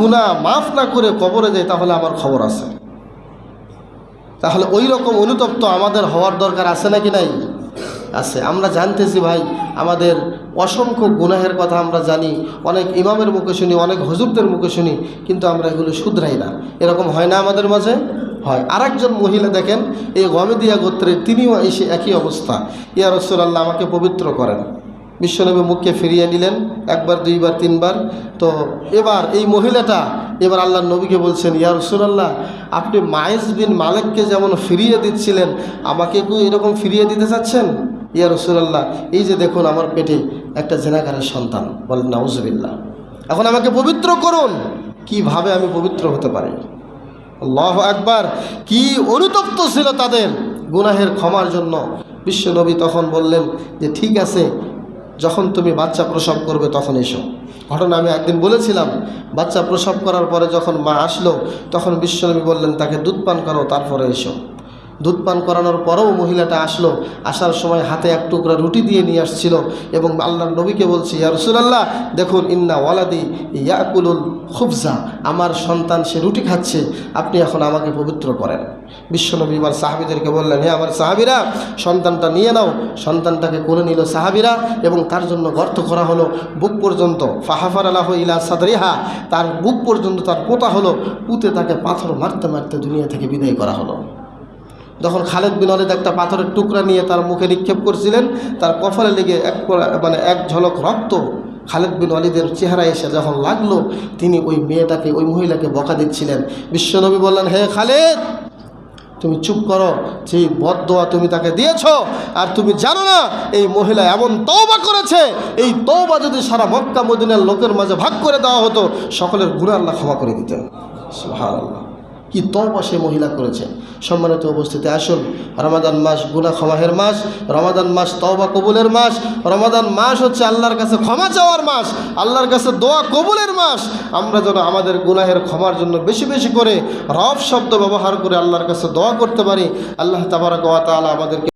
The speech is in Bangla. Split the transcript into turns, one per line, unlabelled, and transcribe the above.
গুনাহ মাফ না করে কবরে যাই তাহলে আমার খবর আছে। তাহলে ওই রকম অনুতপ্ত আমাদের হওয়ার দরকার আছে নাকি নাই? আছে। আমরা জানতেছি ভাই, আমাদের অসংখ্য গুনাহের কথা আমরা জানি, অনেক ইমামের মুখে শুনি, অনেক হুজুরদের মুখে শুনি, কিন্তু আমরা এগুলো শুধরাই না। এরকম হয় না আমাদের মাঝে? হয়। আরেকজন মহিলা দেখেন, এই গমেদিয়া গোত্রের, তিনিও এসে একই অবস্থা, ইয়া রাসূলুল্লাহ আমাকে পবিত্র করেন। বিশ্বনবী মুখকে ফিরিয়ে নিলেন একবার, দুইবার, তিনবার। তো এবার এই মহিলাটা এবার আল্লাহর নবীকে বলছেন, ইয়া রাসূলুল্লাহ আপনি মাইজ বিন মালিককে যেমন ফিরিয়ে দিচ্ছিলেন, আমাকে কি এরকম ফিরিয়ে দিতে চাচ্ছেন? ইয়া রাসূলুল্লাহ এই যে দেখুন আমার পেটে একটা জিনাকারের সন্তান। বলেন নাউজুবিল্লাহ। এখন আমাকে পবিত্র করুন। কিভাবে আমি পবিত্র হতে পারি? আল্লাহু আকবার। কি অনুতপ্ত ছিল তাদের গুনাহের ক্ষমার জন্য। বিশ্বনবী তখন বললেন যে ঠিক আছে, যখন তুমি বাচ্চা প্রসব করবে তখন এসো। ঘটনা আমি একদিন বলেছিলাম, বাচ্চা প্রসব করার পরে যখন মা আসলো, তখন বিশ্বনবী বললেন তাকে দুধ পান করো, তারপরে এসো। দুধ পান করানোর পরেও মহিলাটা আসলো। আসার সময় হাতে এক টুকরা রুটি দিয়ে নিয়ে আসছিল এবং আল্লাহর নবীকে বলছি, ইয়া রাসূলুল্লাহ দেখুন, ইন্না ওয়ালাদি ইয়াকুলুল খুবজা, আমার সন্তান সে রুটি খাচ্ছে, আপনি এখন আমাকে পবিত্র করেন। বিশ্বনবী এবার সাহাবীদেরকে বললেন, হে আমার সাহাবীরা, সন্তানটা নিয়ে নাও। সন্তানটাকে কোলে নিল সাহাবীরা এবং তার জন্য গর্ত করা হলো বুক পর্যন্ত। ফাহাফার আলাহু ইলা সাদরিহা, তার বুক পর্যন্ত তার পোতা হলো। পুঁতে তাকে পাথর মারতে মারতে দুনিয়া থেকে বিদায় করা হলো। যখন খালেদ বিন ওয়ালিদ একটা পাথরের টুকরা নিয়ে তার মুখে নিক্ষেপ করছিলেন, তার কপালে লেগে এক ঝলক রক্ত খালেদ বিন ওয়ালিদের চেহারায় এসে যখন লাগলো, তিনি ওই মেয়েটাকে, ওই মহিলাকে বকা দিচ্ছিলেন। বিশ্বনবী বললেন, হে খালেদ তুমি চুপ করো, যেই বদদোয়া তুমি তাকে দিয়েছ, আর তুমি জানো না এই মহিলা এমন তওবা করেছে, এই তওবা যদি সারা মক্কা মদিনার লোকের মাঝে ভাগ করে দেওয়া হতো, সকলের গুনাহ আল্লাহ ক্ষমা করে দিতেন। সুবহানাল্লাহ, কি তওবা সে মহিলা করেছে। সম্মানিত উপস্থিতি, আসুন, রমাদান মাস গুনাহ ক্ষমাহের মাস, রমাদান মাস তওবা কবুলের মাস, রমাদান মাস হচ্ছে আল্লাহর কাছে ক্ষমা চাওয়ার মাস, আল্লাহর কাছে দোয়া কবুলের মাস। আমরা যেন আমাদের গুনাহের ক্ষমার জন্য বেশি বেশি করে রব শব্দ ব্যবহার করে আল্লাহর কাছে দোয়া করতে পারি। আল্লাহ তাবারাক ওয়া তাআলা আমাদেরকে